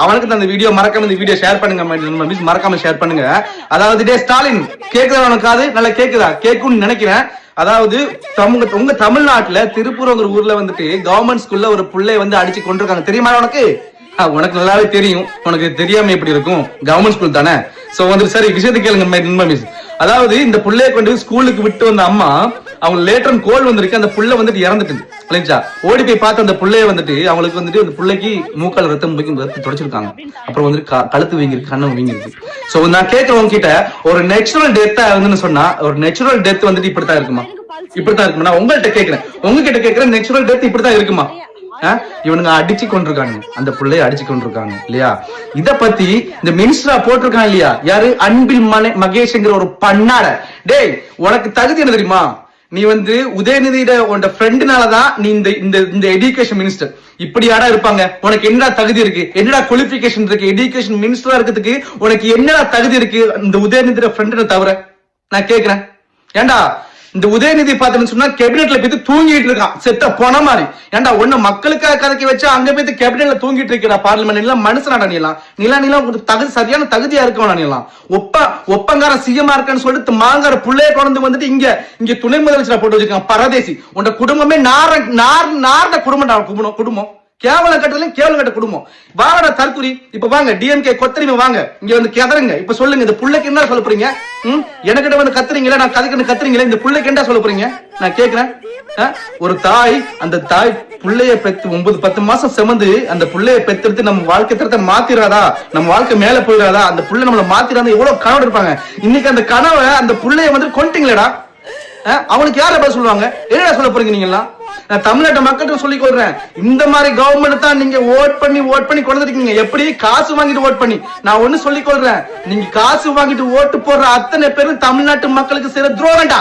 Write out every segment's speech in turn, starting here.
அவனுக்கு அந்த வீடியோ மறக்காம இந்த வீடியோ ஷேர் பண்ணுங்க, மறக்காம ஷேர் பண்ணுங்க. அதாவது டே ஸ்டாலின், கேக்குதா உனக்கு? அது நல்லா கேக்குதா? கேக்குன்னு நினைக்கிறேன். அதாவது உங்க தமிழ்நாட்டுல திருப்பூர்ங்கிற ஊர்ல வந்துட்டு கவர்மெண்ட் ஸ்கூல்ல ஒரு பிள்ளைய வந்து அடிச்சு கொண்டிருக்காங்க, தெரியுமா உனக்கு? உனக்கு நல்லாவே தெரியும், உனக்கு தெரியாம எப்படி இருக்கும்? கவர்மெண்ட் ஸ்கூல் தானே. சோ வந்து சரி விஷயத்தை கேளுங்க மிஸ். அதாவது இந்த பிள்ளைய கொண்டு ஸ்கூலுக்கு விட்டு வந்த அம்மா, அவங்க லேட்டர் கோல் வந்திருக்கு, அந்த புள்ள வந்துட்டு இறந்துட்டு இல்லைங்களா? ஓடி போய் பார்த்து அந்த பிள்ளைய வந்துட்டு அவங்களுக்கு வந்துட்டு அந்த பிள்ளைக்கு மூக்கால ரத்தம் தொடச்சிருக்காங்க. அப்புறம் வந்துட்டு கழுத்து வீங்கிருக்கு, கண்ணம் வீங்கிருக்கு. சோ நான் கேட்கிறவங்க கிட்ட ஒரு நேச்சுரல் டெத்தா இருந்துன்னு சொன்னா, ஒரு நேச்சுரல் டெத் வந்துட்டு இப்படித்தான் இருக்குமா? இப்படித்தான் இருக்குமா? நான் உங்கள்கிட்ட கேட்கிறேன், உங்ககிட்ட கேட்கிறேன், நேச்சுரல் டெத் இப்படித்தான் இருக்குமா? இவனுங்க அடிச்சு கொண்டிருக்காங்க, அந்த பிள்ளைய அடிச்சு கொண்டிருக்காங்க இல்லையா? இத பத்தி இந்த மினிஸ்டரா போட்டிருக்கான் இல்லையா, யாரு? அன்பில் மகேஷ்ங்கிற ஒரு பண்ணாட. டேய், உனக்கு தகுதி என்ன தெரியுமா? நீ வந்து உதயநிதியோட உன் ஃப்ரெண்டுனாலதான் நீ இந்த எஜுகேஷன் மினிஸ்டர். இப்படியாடா இருப்பாங்க? உனக்கு என்னடா தகுதி இருக்கு? என்னடா குவாலிபிகேஷன் இருக்கு? எஜுகேஷன் மினிஸ்டரா இருக்கிறதுக்கு உனக்கு என்னடா தகுதி இருக்கு இந்த உதயநிதியோட ஃப்ரெண்டு தவிர? நான் கேக்குறேன், ஏண்டா இந்த உதயநிதி பாத்துன்னு சொன்னா கேபினெட்ல போய் தூங்கிட்டு இருக்கான், செத்த போன மாதிரி. ஏண்டா ஒண்ணு மக்களுக்காக கதைக்க வச்சா அங்க போய் கேபினெட்ல தூங்கிட்டு இருக்கா பார்லிமெண்ட்? எல்லாம் மனுஷனாடா நீலாம் தகுதி, சரியான தகுதியா இருக்கவனா நீலாம்? ஒப்பங்கார சிஎம்ஆ இருக்கான்னு சொல்லிட்டு மாங்கார புள்ளைய கொண்டு வந்துட்டு இங்க துணை முதலமைச்சரா போட்டு வச்சிருக்கான் பரதேசி. உன்னோட குடும்பமே நார்ன குடும்பம், கேவல கட்ட குடும்பம். வாங்கடா தற்குறி, இப்ப வாங்க டிஎம்கே கொத்தரிமை வாங்க, இங்க வந்து கதறுங்க. இப்ப சொல்லுங்க, இந்த புள்ளைக்கு என்ன சொல்ல போறீங்க? எனக்கிட்ட வந்து கத்துறீங்களா? நான் கத்துறீங்களா? இந்த புள்ளைக்கு என்ன சொல்ல போறீங்க? நான் கேக்குறேன். ஒரு தாய், அந்த தாய் புள்ளைய பெத்து 9-10 மாசம் சுமந்து அந்த புள்ளைய பெத்தெடுத்து நம்ம வாழ்க்கை தரத்தை மாத்திராதா? நம்ம வாழ்க்கை மேல போயிடாதா? அந்த புள்ளை நம்மள மாத்திராத எவ்வளவு கனவு இருப்பாங்க. இன்னைக்கு அந்த கனவை, அந்த புள்ளைய வந்து கொண்டுட்டீங்களேடா. அவனுக்கு யார பதில் சொல்லுவாங்க? என்ன சொல்ல போறீங்க நீங்க எல்லாம்? நான் தமிழ்நாட்டு மக்கள்கிட்ட சொல்லிக் கொள்றேன், இந்த மாதிரி கவர்மெண்ட் தான் நீங்க ஓட் பண்ணி கொண்டிருக்கீங்க. எப்படி? காசு வாங்கிட்டு ஓட் பண்ணி. நான் ஒண்ணு சொல்லிக் கொள்றேன், நீங்க காசு வாங்கிட்டு ஓட்டு போடுற அத்தனை பேரும் தமிழ்நாட்டு மக்களுக்கு செய்யற துரோகம்டா.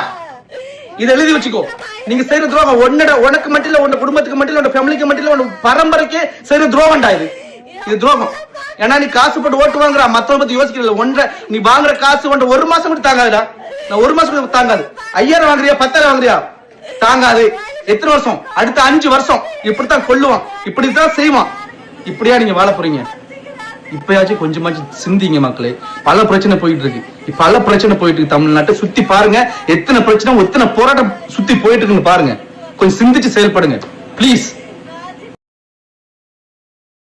இதை எழுதி வச்சுக்கோ. நீங்க செய்யற துரோகம் உனக்கு மட்டும் இல்ல, உன் குடும்பத்துக்கு மட்டும் இல்ல, உன் ஃபேமிலிக்கு மட்டும் இல்ல, உன் பரம்பரைக்கே செய்யற துரோகம்டா. இது துரோகம். ஏன்னா நீ காசு போட்டு ஓட்டு வாங்குற, மத்தவங்க பத்தி யோசிக்கிறீங்க. நீ வாங்குற காசு ஒரு மாசம் கூட தாங்காதுடா. நான் ஒரு மாசம் கூட தாங்காது. 5000 வாங்குறியா, 10,000 வாங்குறியா? தாங்காது. எத்தனை வருஷம்? அடுத்த 5 வருஷம் இப்படித்தான் கொள்ளுவான், இப்படித்தான் செய்வான். இப்படியா நீங்க வாழ போறீங்க? இப்பயாச்சும் கொஞ்சமாச்சும் சிந்திங்க மக்களே. பல பிரச்சனை போயிட்டு இருக்கு, தமிழ்நாட்டை சுத்தி பாருங்க. எத்தனை பிரச்சனை, எத்தனை போராட்டம் சுத்தி போயிட்டு இருக்குன்னு பாருங்க. கொஞ்சம் சிந்திச்சு செயல்படுங்க ப்ளீஸ்.